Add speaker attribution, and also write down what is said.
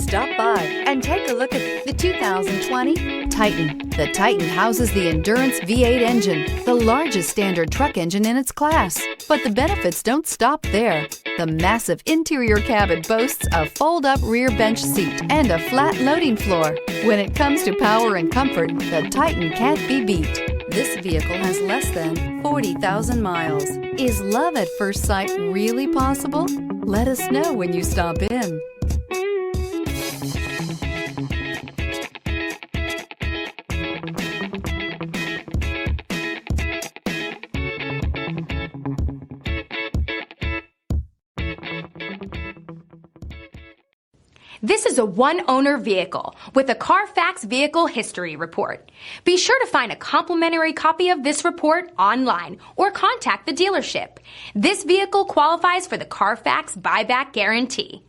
Speaker 1: Stop by and take a look at the 2020 Titan. The Titan houses the Endurance V8 engine, the largest standard truck engine in its class. But the benefits don't stop there. The massive interior cabin boasts a fold-up rear bench seat and a flat loading floor. When it comes to power and comfort, the Titan can't be beat. This vehicle has less than 40,000 miles. Is love at first sight really possible? Let us know when you stop in.
Speaker 2: This is a one-owner vehicle with a Carfax Vehicle History Report. Be sure to find a complimentary copy of this report online or contact the dealership. This vehicle qualifies for the Carfax Buyback Guarantee.